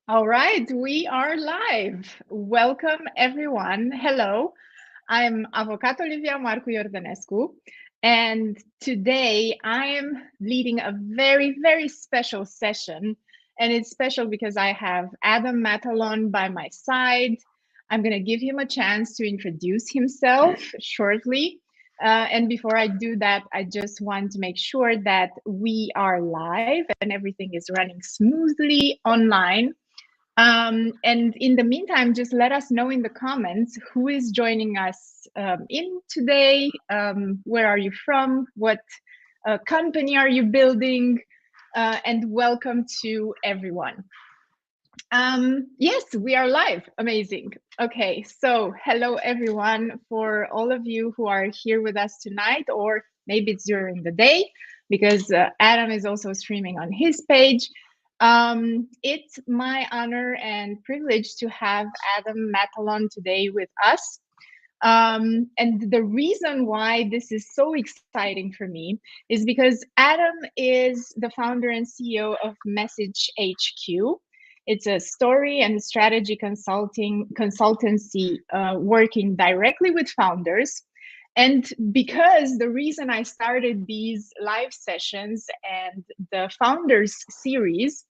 All right, we are live. Welcome, everyone. Hello, I'm Avocat Olivia Marcu-Iordanescu, and today I am leading a very, very special session. And it's special because I have Adam Matalon by my side. I'm going to give him a chance to introduce himself shortly. And before I do that, I just want to make sure that we are live and everything is running smoothly online. And in the meantime, just let us know in the comments who is joining us in today. Where are you from? What company are you building? And welcome to everyone. Yes, we are live. Amazing. Okay, so hello everyone. For all of you who are here with us tonight, or maybe it's during the day, because Adam is also streaming on his page. It's my honor and privilege to have Adam Matalon today with us. And the reason why this is so exciting for me is because Adam is the founder and CEO of Message HQ. It's a story and strategy consultancy working directly with founders. And because the reason I started these live sessions and the founders series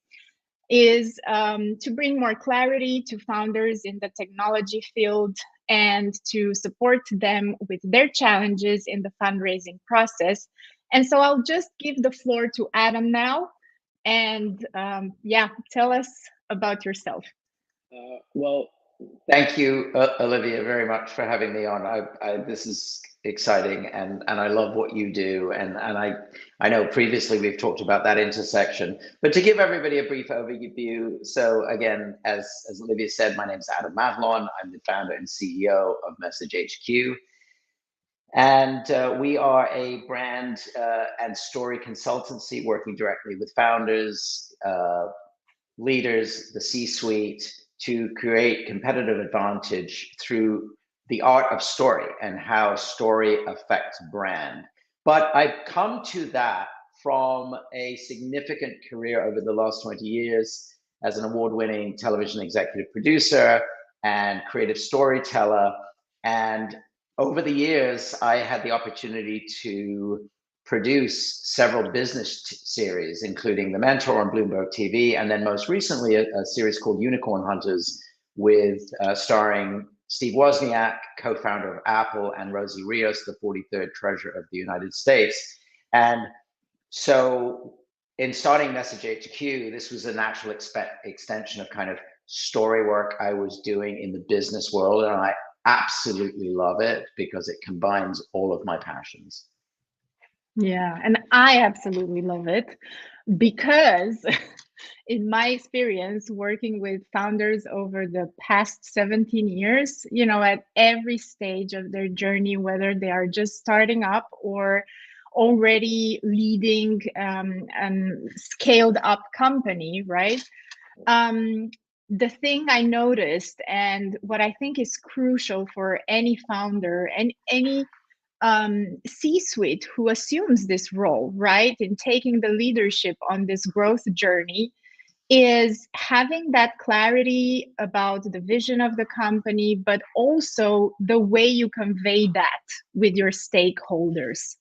is to bring more clarity to founders in the technology field and to support them with their challenges in the fundraising process. And so I'll just give the floor to Adam now. And yeah, tell us about yourself. Well, thank you, Olivia, very much for having me on. This is exciting, and I love what you do. And I know previously we've talked about that intersection, but to give everybody a brief overview. So again, as Olivia said, my name is Adam Matalon. I'm the founder and CEO of Message HQ. And we are a brand and story consultancy working directly with founders, leaders, the C-suite, to create competitive advantage through the art of story and how story affects brand. But I've come to that from a significant career over the last 20 years as an award-winning television executive producer and creative storyteller. And over the years, I had the opportunity to produce several business series, including The Mentor on Bloomberg TV, and then most recently a series called Unicorn Hunters with starring Steve Wozniak, co-founder of Apple, and Rosie Rios, the 43rd Treasurer of the United States. And so in starting Message HQ, this was a natural extension of kind of story work I was doing in the business world, and I absolutely love it because it combines all of my passions. Yeah, and I absolutely love it because in my experience working with founders over the past 17 years, you know, at every stage of their journey, whether they are just starting up or already leading a scaled up company, right? The thing I noticed and what I think is crucial for any founder and any C-suite who assumes this role, right, in taking the leadership on this growth journey, is having that clarity about the vision of the company, but also the way you convey that with your stakeholders.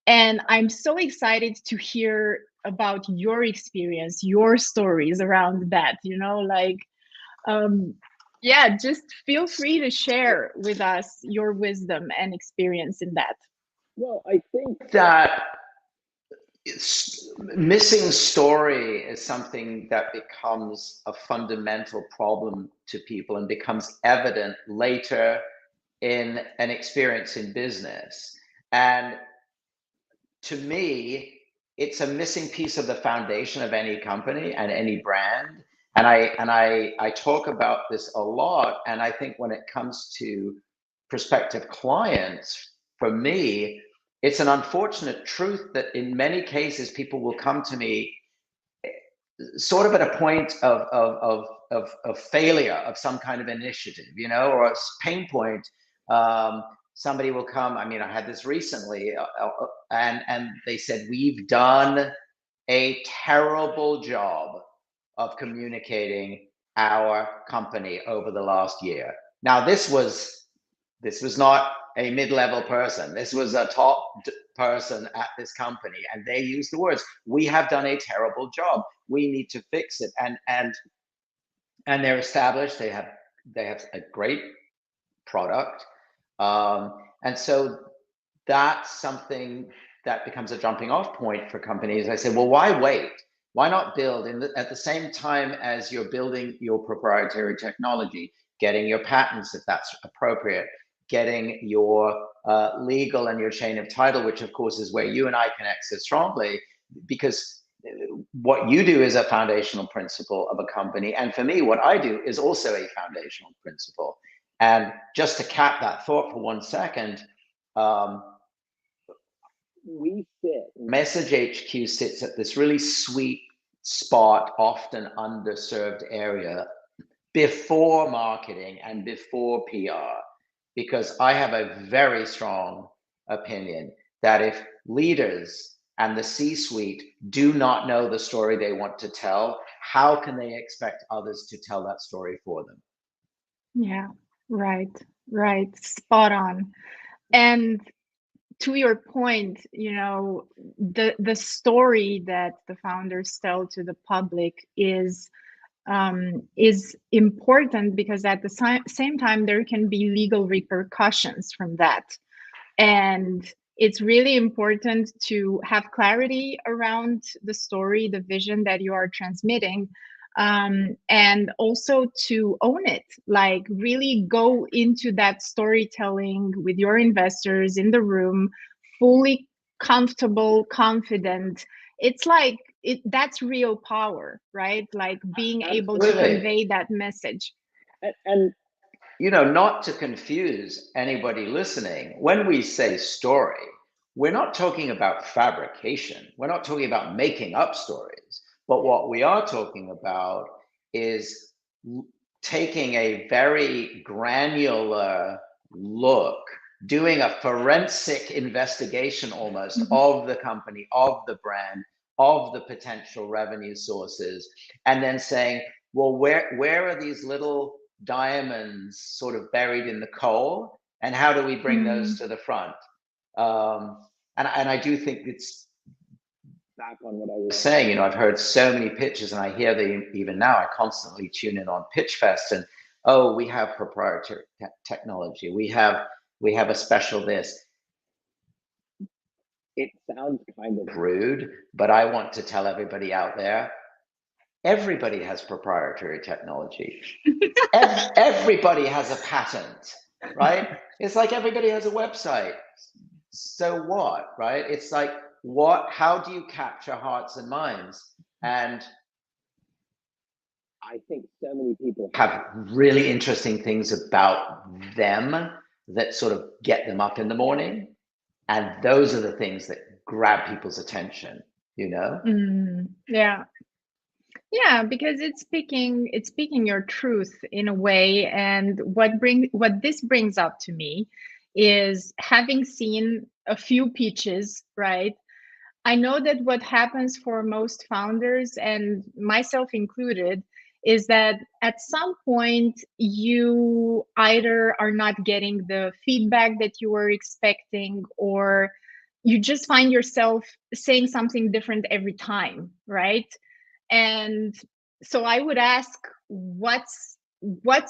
And I'm so excited to hear about your experience, your stories around that, you know, like, um, yeah, just feel free to share with us your wisdom and experience in that. Well, I think that missing story is something that becomes a fundamental problem to people and becomes evident later in an experience in business. And to me, it's a missing piece of the foundation of any company and any brand. And I talk about this a lot. And I think when it comes to prospective clients, for me, it's an unfortunate truth that in many cases people will come to me sort of at a point of failure of some kind of initiative, you know, or a pain point. Somebody will come. I mean, I had this recently, and they said, we've done a terrible job of communicating our company over the last year. Now, this was not a mid-level person. This was a top person at this company, and they used the words, "We have done a terrible job. We need to fix it." And they're established. They have a great product, and so that's something that becomes a jumping off point for companies. I say, well, why wait? Why not build at the same time as you're building your proprietary technology, getting your patents if that's appropriate, getting your legal and your chain of title, which of course is where you and I connect so strongly, because what you do is a foundational principle of a company. And for me, what I do is also a foundational principle. And just to cap that thought for 1 second, Message HQ sits at this really sweet spot, often underserved area before marketing and before PR, because I have a very strong opinion that if leaders and the C-suite do not know the story they want to tell, how can they expect others to tell that story for them? Yeah, right. Spot on. And to your point, the story that the founders tell to the public is important, because at the same time there can be legal repercussions from that, and it's really important to have clarity around the story, the vision that you are transmitting, and also to own it, like really go into that storytelling with your investors in the room, fully comfortable, confident. It's like that's real power, right? Like being able to convey that message. And not to confuse anybody listening, when we say story, we're not talking about fabrication. We're not talking about making up stories. But what we are talking about is taking a very granular look, doing a forensic investigation almost of the company, of the brand, of the potential revenue sources, and then saying, well, where are these little diamonds sort of buried in the coal, and how do we bring those to the front? And I do think it's back on what I was saying. I've heard so many pitches, and I hear them even now. I constantly tune in on Pitch Fest, and we have proprietary technology. We have a special this. It sounds kind of rude, but I want to tell everybody out there, everybody has proprietary technology. Everybody has a patent, right? It's like everybody has a website. So what, right? It's like, how do you capture hearts and minds? And I think so many people have really interesting things about them that sort of get them up in the morning. And those are the things that grab people's attention, Yeah. Yeah, because it's speaking your truth in a way. And what this brings up to me is, having seen a few pitches, right? I know that what happens for most founders, and myself included, is that at some point you either are not getting the feedback that you were expecting, or you just find yourself saying something different every time, right? And so I would ask, what's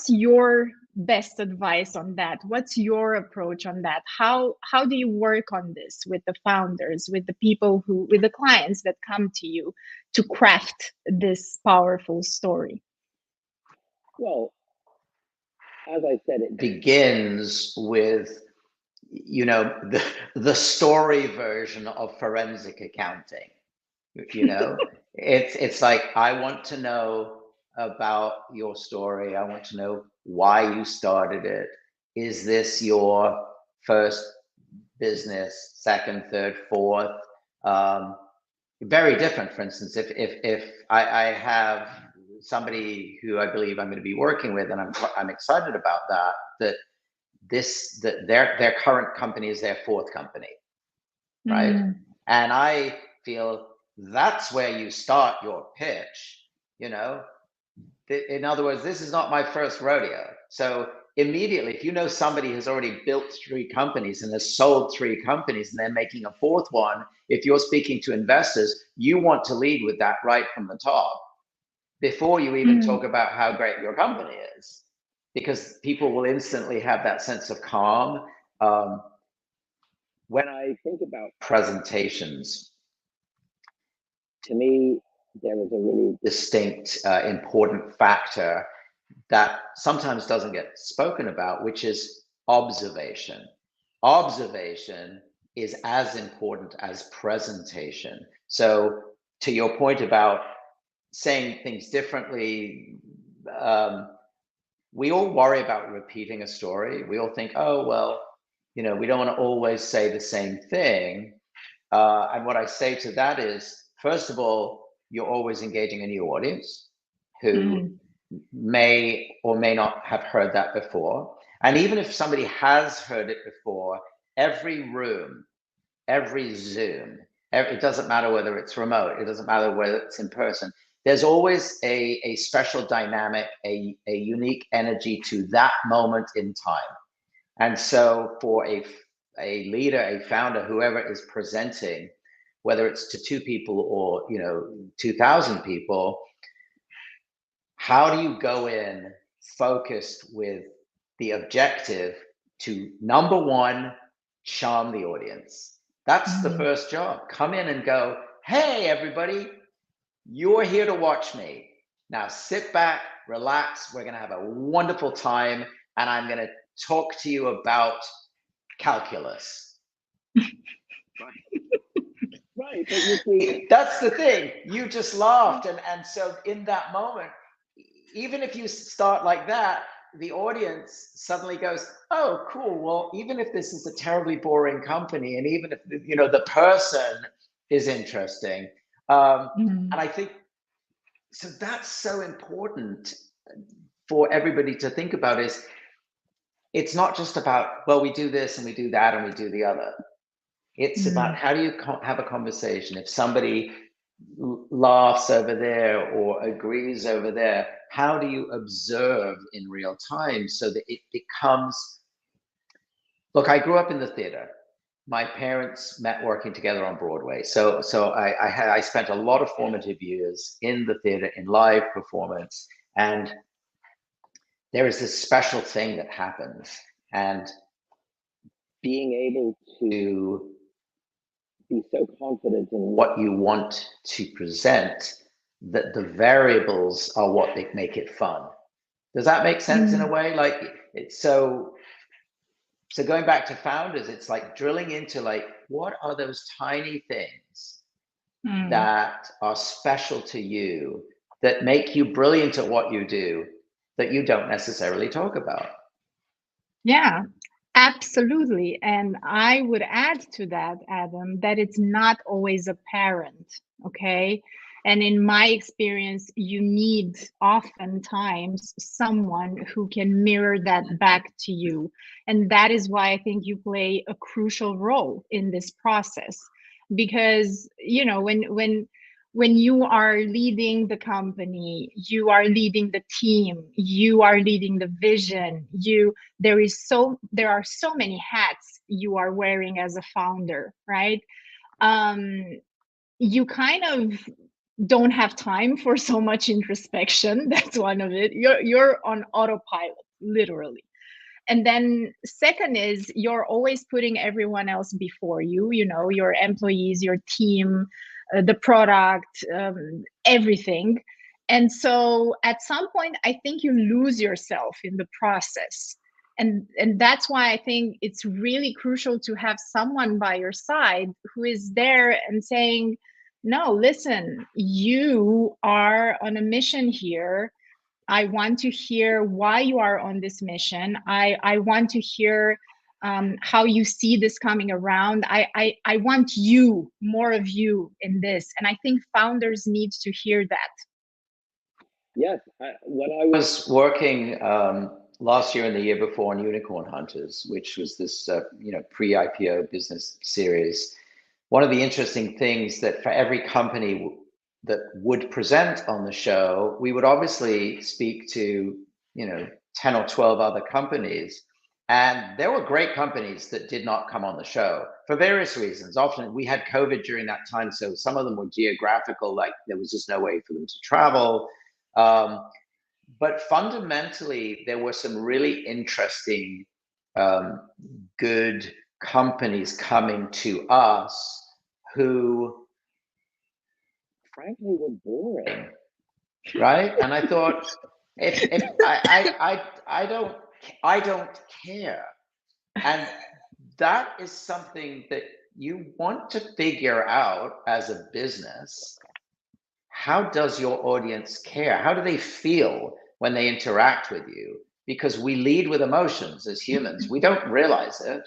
your best advice on that? What's your approach on that? How do you work on this with the founders, with the people with the clients that come to you to craft this powerful story? Well, as I said, it begins with the story version of forensic accounting. It's like, I want to know about your story. I want to know why you started it. Is this your first business, second, third, fourth? Very different. For instance, if I have somebody who I believe I'm going to be working with, and I'm excited about that their current company is their fourth company, right? And I feel that's where you start your pitch. you know. In other words, this is not my first rodeo. So immediately, if you know somebody has already built 3 companies and has sold 3 companies and they're making a 4th one, if you're speaking to investors, you want to lead with that right from the top before you even talk about how great your company is, because people will instantly have that sense of calm. When I think about presentations, to me, there is a really distinct, important factor that sometimes doesn't get spoken about, which is observation. Observation is as important as presentation. So to your point about saying things differently, we all worry about repeating a story. We all think, oh, well, you know, we don't want to always say the same thing. And what I say to that is, first of all, you're always engaging a new audience who may or may not have heard that before. And even if somebody has heard it before, every room, every Zoom, it doesn't matter whether it's remote, it doesn't matter whether it's in person, there's always a special dynamic, a unique energy to that moment in time. And so for a leader, a founder, whoever is presenting, whether it's to 2 people or 2,000 people, how do you go in focused with the objective to, number 1, charm the audience? That's the first job. Come in and go, hey, everybody, you're here to watch me. Now sit back, relax. We're going to have a wonderful time. And I'm going to talk to you about calculus. Right. But you see, that's the thing. You just laughed. And so in that moment, even if you start like that, the audience suddenly goes, oh, cool. Well, even if this is a terribly boring company, and even if, the person is interesting. And I think, so that's so important for everybody to think about, is it's not just about, well, we do this and we do that and we do the other. It's about how do you have a conversation. If somebody laughs over there or agrees over there, how do you observe in real time so that it becomes, look, I grew up in the theater. My parents met working together on Broadway. So I spent a lot of formative years in the theater, in live performance, and there is this special thing that happens. And being able to be so confident in what you want to present that the variables are what they make it fun. Does that make sense in a way? Like, it's so going back to founders, it's like drilling into, like, what are those tiny things that are special to you, that make you brilliant at what you do, that you don't necessarily talk about? Yeah, absolutely. And I would add to that, Adam, that it's not always apparent, okay? And in my experience, you need oftentimes someone who can mirror that back to you. And that is why I think you play a crucial role in this process. Because, when you are leading the company, you are leading the team, you are leading the vision, there are so many hats you are wearing as a founder, right? You kind of don't have time for so much introspection. That's one of it. You're on autopilot, literally. And then second is, you're always putting everyone else before you, your employees, your team, the product, everything. And so at some point, I think you lose yourself in the process. And that's why I think it's really crucial to have someone by your side who is there and saying, no, listen, you are on a mission here. I want to hear why you are on this mission. I want to hear how you see this coming around. I want you, more of you in this. And I think founders need to hear that. Yes, when I was working last year and the year before on Unicorn Hunters, which was this pre-IPO business series, one of the interesting things that for every company that would present on the show, we would obviously speak to, 10 or 12 other companies. And there were great companies that did not come on the show for various reasons. Often we had COVID during that time, so some of them were geographical, like there was just no way for them to travel. But fundamentally, there were some really interesting, good companies coming to us who, frankly, were boring, right? And I thought, if I don't care, and that is something that you want to figure out as a business. How does your audience care? How do they feel when they interact with you? Because we lead with emotions as humans. We don't realize it.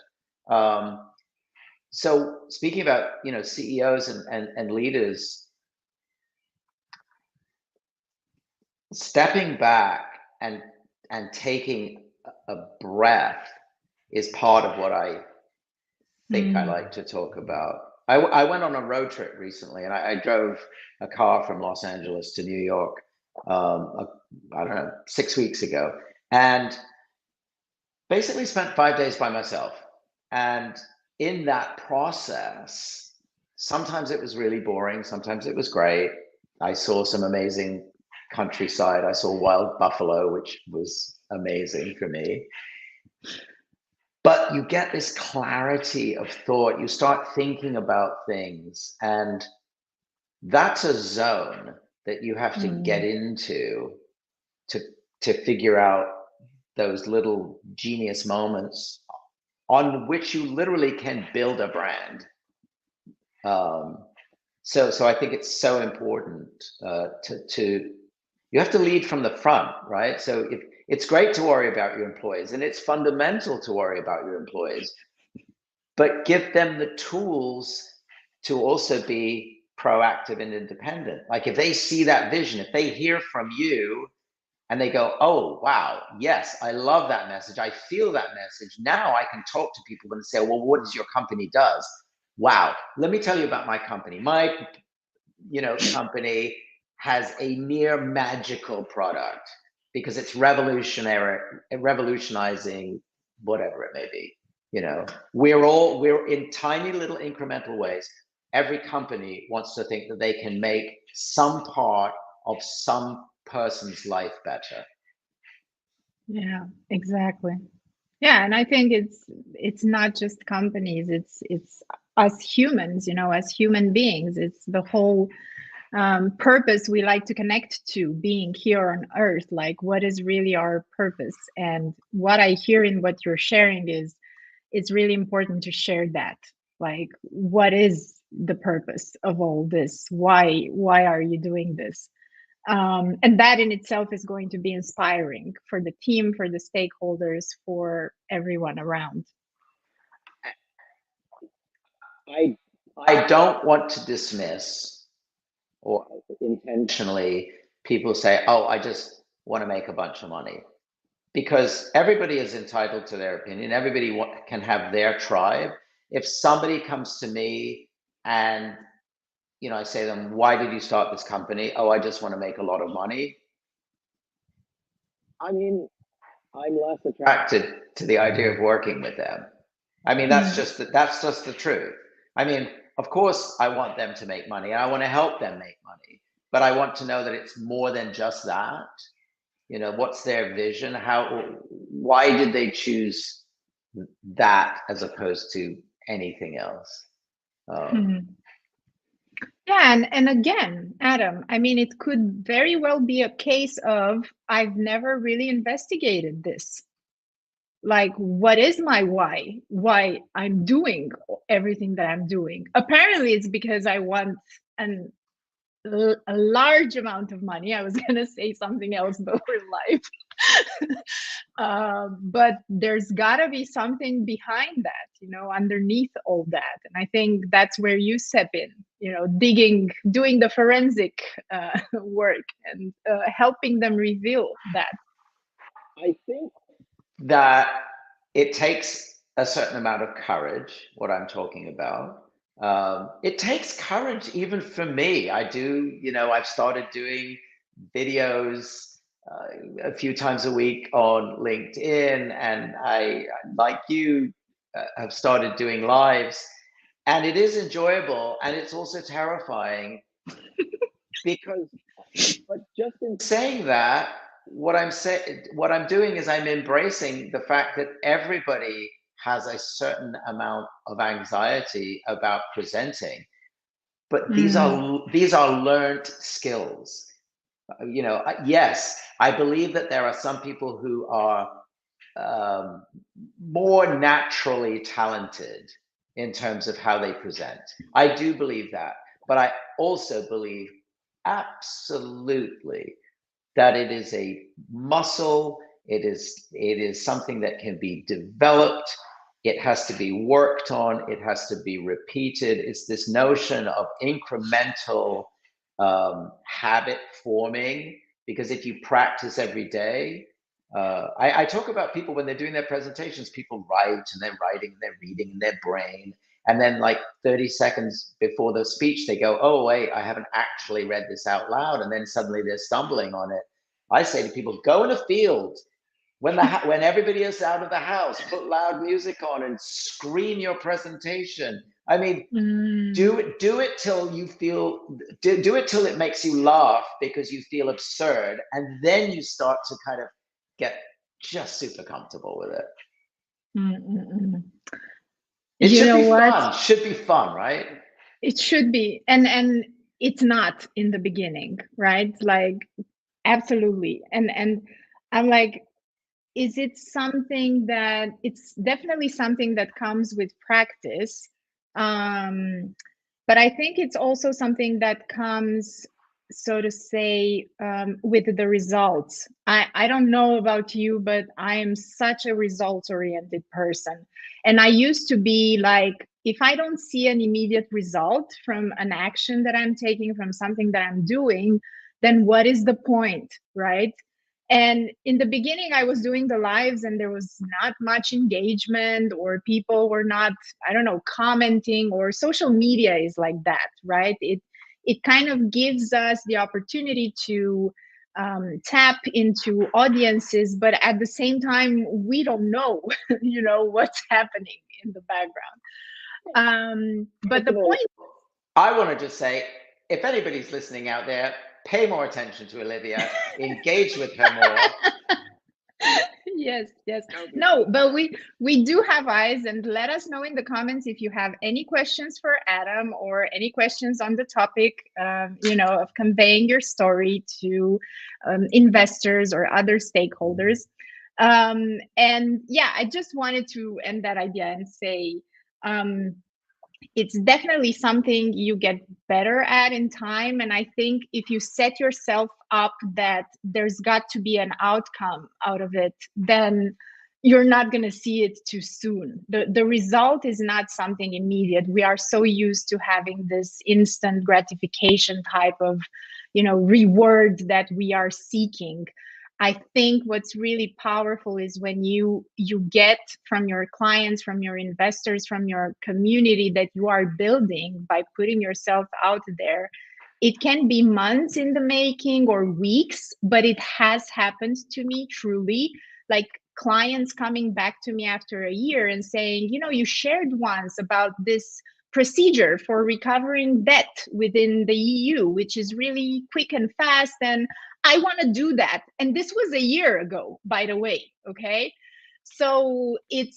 So speaking about, CEOs and leaders, stepping back and taking a breath is part of what I think I like to talk about. I went on a road trip recently, and I drove a car from Los Angeles to New York, I don't know, 6 weeks ago, and basically spent 5 days by myself. And in that process, sometimes it was really boring, sometimes it was great. I saw some amazing countryside. I saw wild buffalo, which was amazing for me. But you get this clarity of thought. You start thinking about things, and that's a zone that you have to get into to figure out those little genius moments on which you literally can build a brand. So I think it's so important to you have to lead from the front, right? So if it's great to worry about your employees, and it's fundamental to worry about your employees, but give them the tools to also be proactive and independent. Like if they see that vision, if they hear from you and they go, oh, wow, yes, I love that message. I feel that message. Now I can talk to people and say, well, what does your company does? Wow, let me tell you about my company. My, company has a near magical product because it's revolutionizing whatever it may be. We're in tiny little incremental ways. Every company wants to think that they can make some part of some person's life better. Yeah, exactly. Yeah, and I think it's not just companies, it's us humans, as human beings. It's the whole purpose we like to connect to being here on earth. Like, what is really our purpose? And what I hear in what you're sharing is it's really important to share that. Like, what is the purpose of all this? Why are you doing this? And that in itself is going to be inspiring for the team, for the stakeholders, for everyone around. I don't want to dismiss, or intentionally people say, oh, I just want to make a bunch of money, because everybody is entitled to their opinion. Everybody can have their tribe. If somebody comes to me and I say to them, why did you start this company? Oh, I just want to make a lot of money. I mean, I'm less attracted to the idea of working with them. I mean, that's just the truth. I mean, of course, I want them to make money and I want to help them make money, but I want to know that it's more than just that. What's their vision? Why did they choose that as opposed to anything else? Yeah, and again, Adam, I mean, it could very well be a case of I've never really investigated this. Like, what is my why I'm doing everything that I'm doing? Apparently it's because I want a large amount of money. I was going to say something else, but we're live. But there's got to be something behind that, underneath all that. And I think that's where you step in, digging, doing the forensic work and helping them reveal that. I think that it takes a certain amount of courage, what I'm talking about. It takes courage even for me. I've started doing videos a few times a week on LinkedIn, and I, like you, have started doing lives, and it is enjoyable, and it's also terrifying because, but just in saying that, what I'm doing is I'm embracing the fact that everybody has a certain amount of anxiety about presenting, but these are learned skills. Yes, I believe that there are some people who are um, more naturally talented in terms of how they present. I do believe that, but I also believe absolutely that it is a muscle. It is something that can be developed. It has to be worked on. It has to be repeated. It's this notion of incremental habit forming, because if you practice every day, I talk about people when they're doing their presentations, people write and they're writing and they're reading in their brain. And then like 30 seconds before the speech, they go, oh, wait, I haven't actually read this out loud. And then suddenly they're stumbling on it. I say to people, go in a field when everybody is out of the house, put loud music on and scream your presentation. I mean, do it till you feel, do it till it makes you laugh because you feel absurd, and then you start to kind of get just super comfortable with it. It You should know be what? fun. Should be fun, right? It should be, and it's not in the beginning, right? Like, absolutely. And I'm like, is it something that it's definitely something that comes with practice, but I think it's also something that comes, so to say, with the results. I don't know about you, but I am such a results oriented person, and I used to be like, if I don't see an immediate result from an action that I'm taking, from something that I'm doing, then what is the point, right? And in the beginning, I was doing the lives and there was not much engagement, or people were not, I don't know, commenting, or social media is like that, right? It kind of gives us the opportunity to tap into audiences, but at the same time, we don't know, what's happening in the background. But the point. I want to just say, if anybody's listening out there, pay more attention to Olivia, engage with her more. Yes, no, but we do have eyes, and let us know in the comments if you have any questions for Adam, or any questions on the topic, of conveying your story to investors or other stakeholders. And yeah, I just wanted to end that idea and say, it's definitely something you get better at in time. And I think if you set yourself up that there's got to be an outcome out of it, then you're not going to see it too soon. The result is not something immediate. We are so used to having this instant gratification type of, reward that we are seeking. I think what's really powerful is when you get from your clients, from your investors, from your community that you are building by putting yourself out there. It can be months in the making or weeks, but it has happened to me truly. Like, clients coming back to me after a year and saying, you shared once about this procedure for recovering debt within the EU, which is really quick and fast, and I want to do that. And this was a year ago, by the way. Okay. So it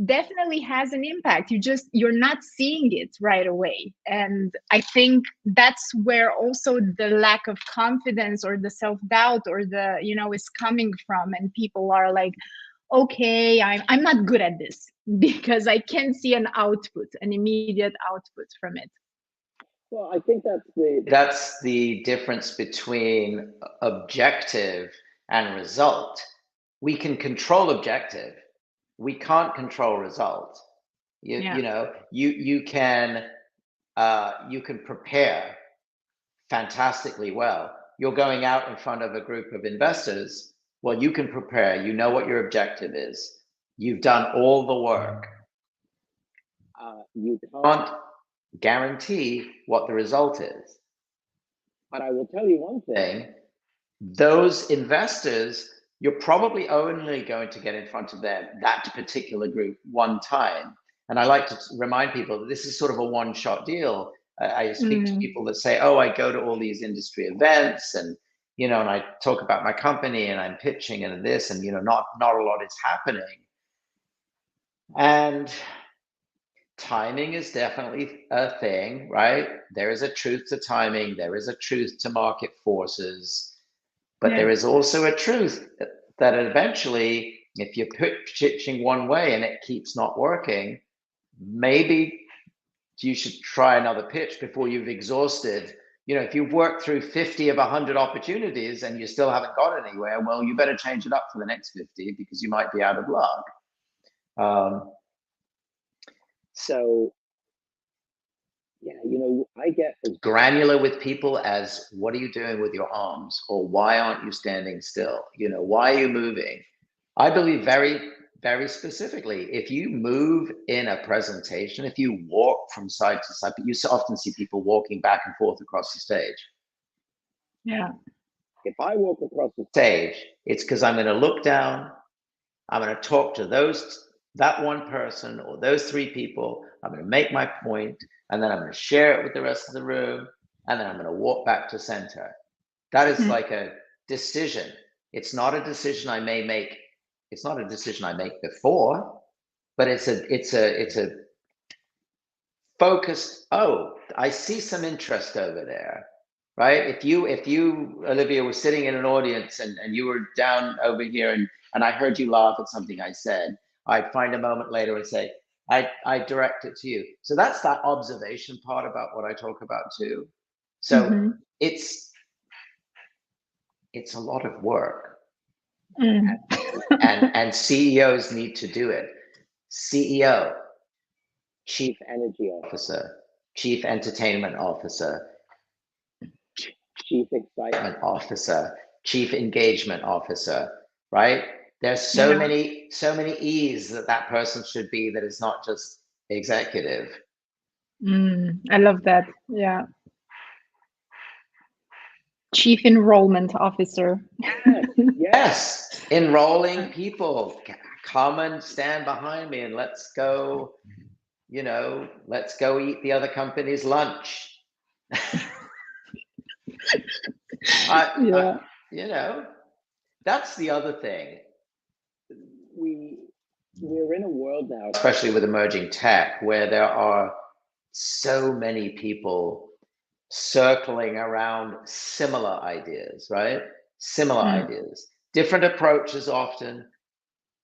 definitely has an impact. You're not seeing it right away. And I think that's where also the lack of confidence or the self-doubt or the, is coming from. And people are like, okay, I'm not good at this because I can see an output, an immediate output from it. Well, I think that's the difference between objective and result. We can control objective. We can't control result. You can prepare fantastically well. You're going out in front of a group of investors. Well, you can prepare. You know what your objective is. You've done all the work. You can't guarantee what the result is. But I will tell you one thing, those investors, you're probably only going to get in front of them, that particular group, one time. And I like to remind people that this is sort of a one-shot deal. I speak to people that say, oh, I go to all these industry events and, you know, and I talk about my company and I'm pitching and this, and, you know, not a lot is happening. And timing is definitely a thing, right? There is a truth to timing. There is a truth to market forces. But there is also a truth that eventually, if you're pitching one way and it keeps not working, maybe you should try another pitch before you've exhausted. You know, if you've worked through 50 of 100 opportunities and you still haven't got anywhere, well, you better change it up for the next 50 because you might be out of luck. So, yeah, you know, I get as granular with people as what are you doing with your arms, or why aren't you standing still? You know, why are you moving? I believe very, very specifically, if you move in a presentation, if you walk from side to side, but you often see people walking back and forth across the stage. Yeah. If I walk across the stage, it's because I'm going to look down, I'm going to talk to that one person or those three people, I'm going to make my point, and then I'm going to share it with the rest of the room, and then I'm going to walk back to center. That is like a decision. It's not a decision I may make. It's not a decision I make before, but it's a focused, oh, I see some interest over there, right? If you, Olivia, were sitting in an audience and you were down over here and I heard you laugh at something I said, I'd find a moment later and say, I direct it to you. So that's that observation part about what I talk about too. So it's a lot of work. And CEOs need to do it. CEO, Chief Energy Officer, Chief Entertainment Officer, Chief Excitement Officer, Chief Engagement Officer, right? There's so many E's that person should be, that is not just executive. I love that. Yeah. Chief Enrollment Officer. Yes. Enrolling people. Come and stand behind me and let's go, you know, let's go eat the other company's lunch. You know, that's the other thing. We're in a world now, especially with emerging tech, where there are so many people circling around similar ideas, right? Similar ideas, different approaches often.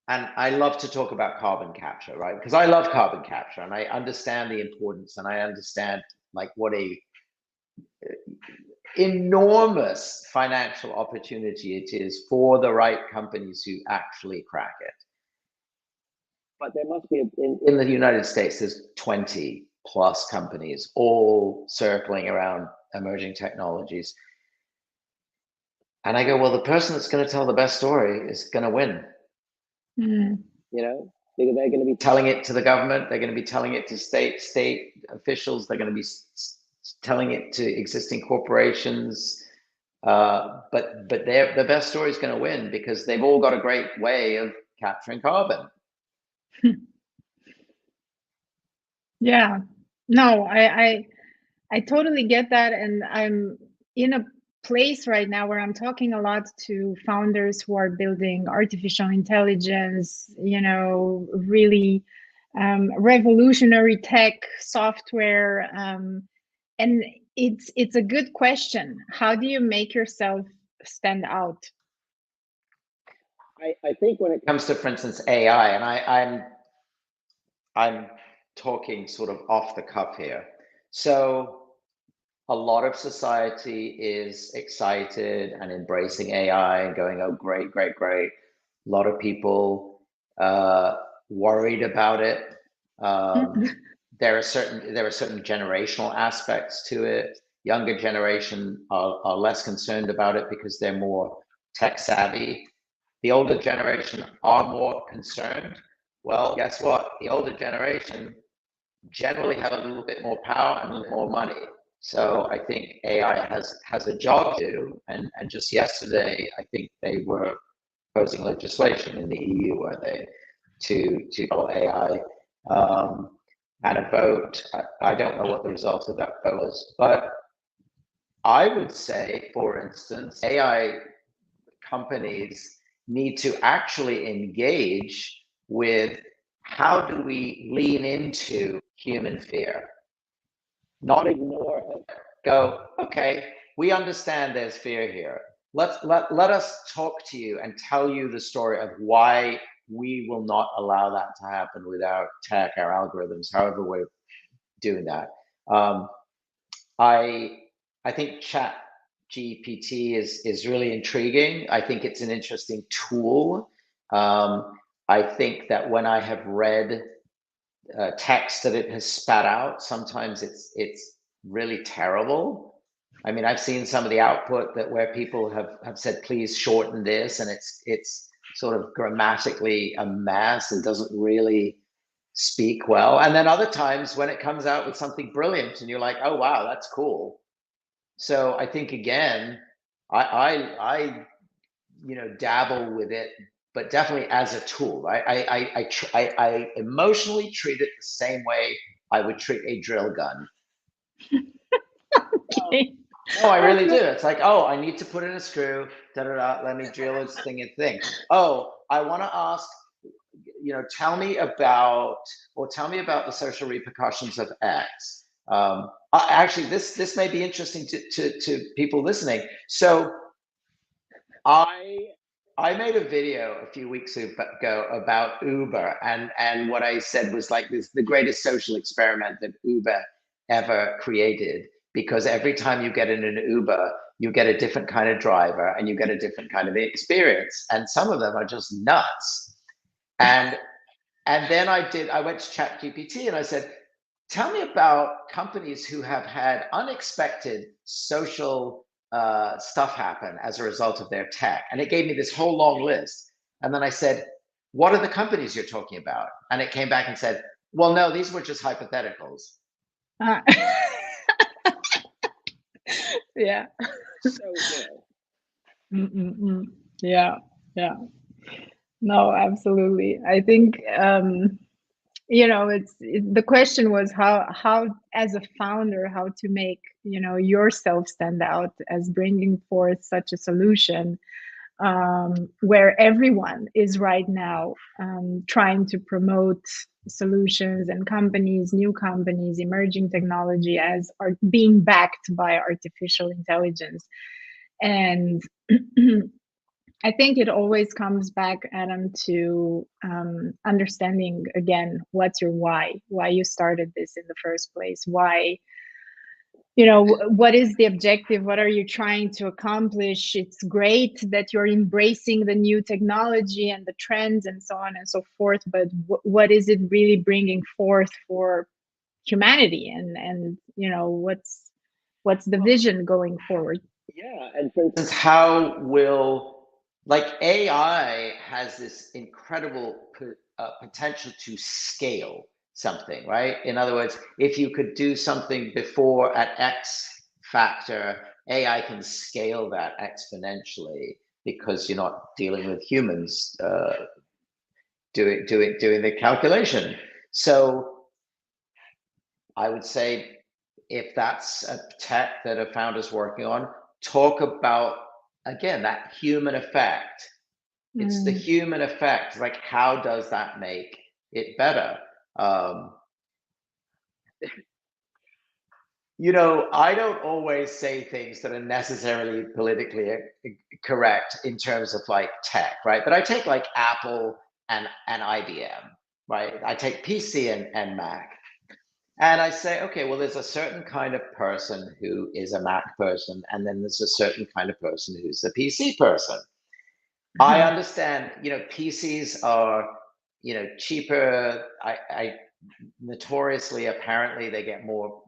And I love to talk about carbon capture, right? Because I love carbon capture and I understand the importance, and I understand like what a enormous financial opportunity it is for the right companies who actually crack it. But there must be, in the United States, there's 20 plus companies all circling around emerging technologies. And I go, well, the person that's going to tell the best story is going to win. You know, they're going to be telling it to the government. They're going to be telling it to state officials. They're going to be telling it to existing corporations. But the best story is going to win because they've all got a great way of capturing carbon. Yeah, no, I totally get that, and I'm in a place right now where I'm talking a lot to founders who are building artificial intelligence, you know, really revolutionary tech software, and it's a good question. How do you make yourself stand out? I think when it comes to, for instance, AI, and I'm talking sort of off the cuff here. So a lot of society is excited and embracing AI and going, oh, great, great, great. A lot of people worried about it. There are certain generational aspects to it. Younger generation are less concerned about it because they're more tech savvy. The older generation are more concerned. Well, guess what? The older generation generally have a little bit more power and a little more money. So I think AI has a job to do. And just yesterday, I think they were proposing legislation in the EU, were they, to call AI and a vote. I don't know what the result of that vote was, but I would say, for instance, AI companies need to actually engage with how do we lean into human fear, not ignore it. Go, okay, we understand there's fear here. Let us talk to you and tell you the story of why we will not allow that to happen with our tech, our algorithms, however we're doing that. I think Chat GPT is really intriguing. I think it's an interesting tool. I think that when I have read text that it has spat out, sometimes it's really terrible. I mean, I've seen some of the output that where people have said, please shorten this, and it's sort of grammatically a mess and doesn't really speak well. And then other times when it comes out with something brilliant and you're like, oh wow, that's cool. So I think again, I dabble with it, but definitely as a tool, right? I emotionally treat it the same way I would treat a drill gun. Okay. No, I really do. It's like, oh, I need to put in a screw, let me drill this thing. Oh, I want to ask, tell me about the social repercussions of X. Actually, this may be interesting to people listening. So I made a video a few weeks ago about Uber, and what I said was like this: the greatest social experiment that Uber ever created, because every time you get in an Uber, you get a different kind of driver and you get a different kind of experience, and some of them are just nuts. And then I went to ChatGPT and I said, tell me about companies who have had unexpected social stuff happen as a result of their tech. And it gave me this whole long list. And then I said, what are the companies you're talking about? And it came back and said, well, no, these were just hypotheticals. Yeah. So good. Yeah. No, absolutely. I think the question was how as a founder, how to make yourself stand out as bringing forth such a solution, where everyone is right now trying to promote solutions and companies, new companies, emerging technology as are being backed by artificial intelligence. And I think it always comes back, Adam, to understanding again, what's your why you started this in the first place, why, what is the objective, what are you trying to accomplish. It's great that you're embracing the new technology and the trends and so on and so forth, but what is it really bringing forth for humanity, and what's the vision going forward? Yeah, and for instance, how will, like, AI has this incredible potential to scale something, right? In other words, if you could do something before at X factor, AI can scale that exponentially because you're not dealing with humans doing the calculation. So I would say, if that's a tech that a founder's working on, talk about, again, that human effect. It's the human effect. Like, how does that make it better? I don't always say things that are necessarily politically correct in terms of like tech, right? But I take like Apple and IBM, right? I take PC and Mac. And I say, okay, well, there's a certain kind of person who is a Mac person, and then there's a certain kind of person who's a PC person. I understand, PCs are, cheaper. I notoriously, apparently, they get more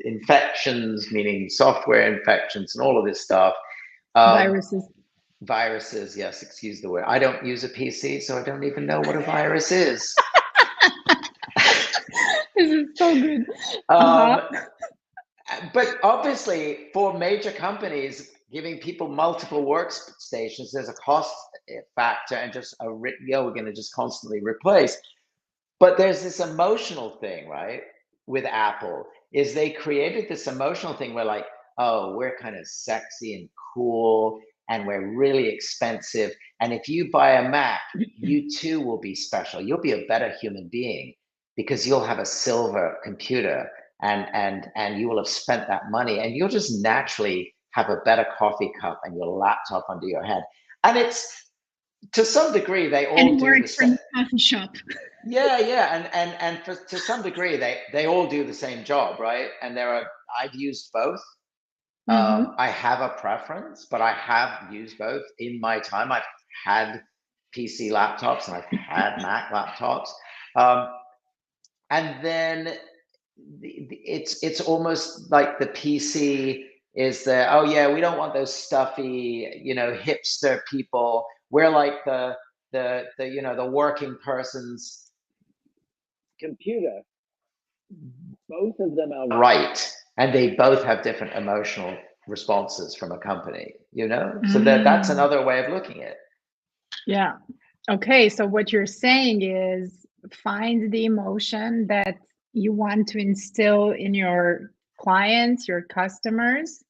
infections, meaning software infections and all of this stuff. Viruses, yes, excuse the word. I don't use a PC, so I don't even know what a virus is. This is so good. Um, but obviously, for major companies, giving people multiple workstations, there's a cost factor, and just we're going to just constantly replace. But there's this emotional thing, right? With Apple, is they created this emotional thing where, like, oh, we're kind of sexy and cool, and we're really expensive. And if you buy a Mac, you too will be special. You'll be a better human being because you'll have a silver computer, and you will have spent that money, and you'll just naturally have a better coffee cup and your laptop under your head. And it's, to some degree, they all and do work the for same. the coffee shop. Yeah, and to some degree, they all do the same job, right? And I've used both. I have a preference, but I have used both in my time. I've had PC laptops and I've had Mac laptops. And then it's almost like the PC is the, oh yeah, we don't want those stuffy, hipster people. We're like the the working person's computer. Both of them are right, and they both have different emotional responses from a company, so that's another way of looking at it. Yeah. Okay, so what you're saying is find the emotion that you want to instill in your clients, your customers,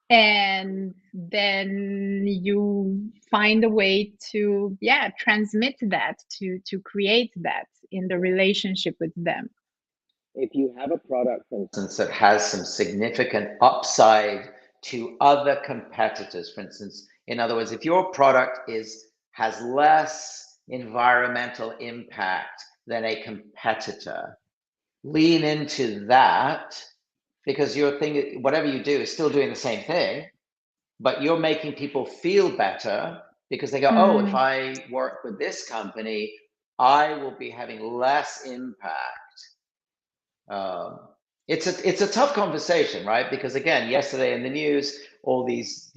and then you find a way to transmit that, to create that in the relationship with them. If you have a product, for instance, that has some significant upside to other competitors, for instance, in other words, if your product has less environmental impact than a competitor, lean into that, because your thing, whatever you do, is still doing the same thing, but you're making people feel better because they go, oh, if I work with this company, I will be having less impact. It's a tough conversation, right? Because again, yesterday in the news, all these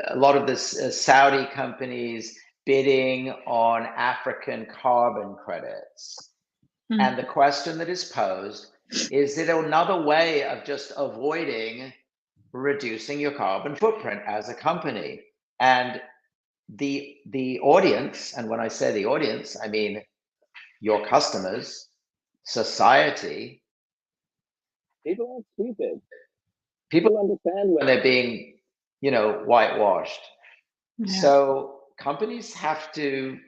a lot of this Saudi companies bidding on African carbon credits. And the question that is posed, is it another way of just avoiding reducing your carbon footprint as a company? And the audience, and when I say the audience, I mean your customers, society, people aren't stupid. People understand when they're being, whitewashed. Yeah. So companies have to,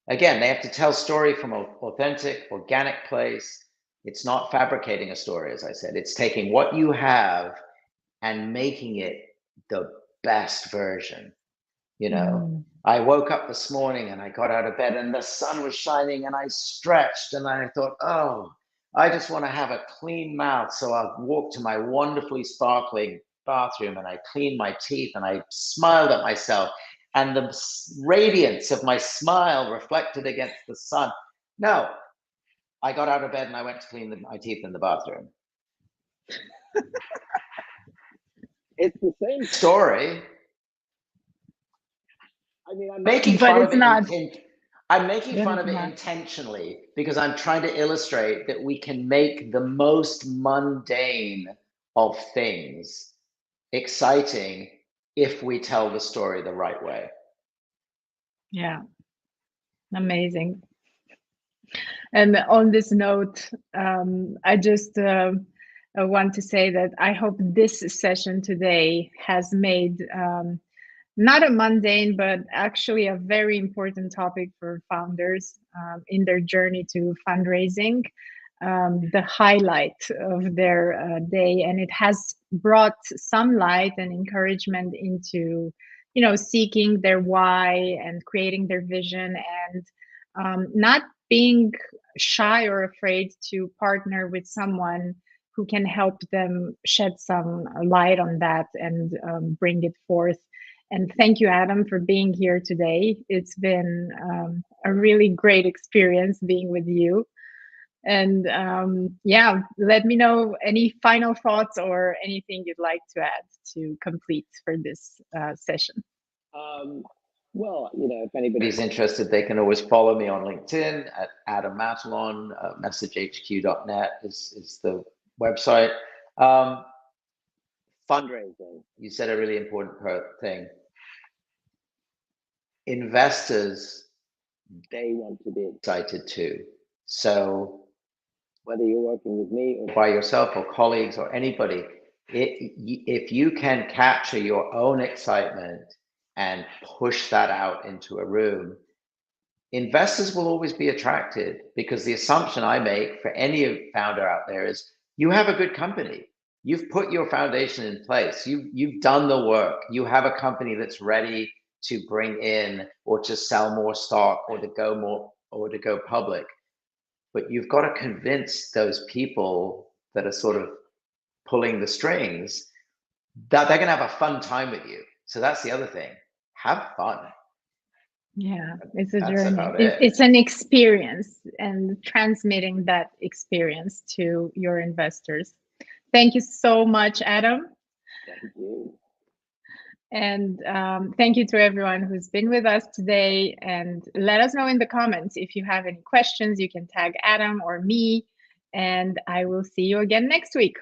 again, they have to tell story from an authentic, organic place. It's not fabricating a story, as I said. It's taking what you have and making it the best version. I woke up this morning and I got out of bed and the sun was shining and I stretched and I thought, oh, I just want to have a clean mouth. So I walked to my wonderfully sparkling bathroom and I cleaned my teeth and I smiled at myself, and the radiance of my smile reflected against the sun. No, I got out of bed and I went to clean my teeth in the bathroom. It's the same story. I mean, I'm making fun of it. I'm making fun of it intentionally because I'm trying to illustrate that we can make the most mundane of things exciting if we tell the story the right way. Yeah, amazing. And on this note, I just want to say that I hope this session today has made not a mundane, but actually a very important topic for founders in their journey to fundraising, the highlight of their day. And it has brought some light and encouragement into, seeking their why and creating their vision, and not being shy or afraid to partner with someone who can help them shed some light on that and bring it forth. And thank you, Adam, for being here today. It's been a really great experience being with you. And let me know any final thoughts or anything you'd like to add to complete for this session. Well, if anybody's interested, they can always follow me on LinkedIn at Adam Matalon. MessageHQ.net is the website. Fundraising. You said a really important thing. Investors, they want to be excited too. So whether you're working with me or by yourself or colleagues or anybody, if you can capture your own excitement and push that out into a room, investors will always be attracted, because the assumption I make for any founder out there is you have a good company. You've put your foundation in place. You've done the work. You have a company that's ready to bring in or to sell more stock or to go public. But you've got to convince those people that are sort of pulling the strings that they're going to have a fun time with you. So that's the other thing. Have fun. Yeah, it's a That's journey. about it. It's an experience, and transmitting that experience to your investors. Thank you so much, Adam. Thank you. And thank you to everyone who's been with us today. And let us know in the comments if you have any questions. You can tag Adam or me, and I will see you again next week.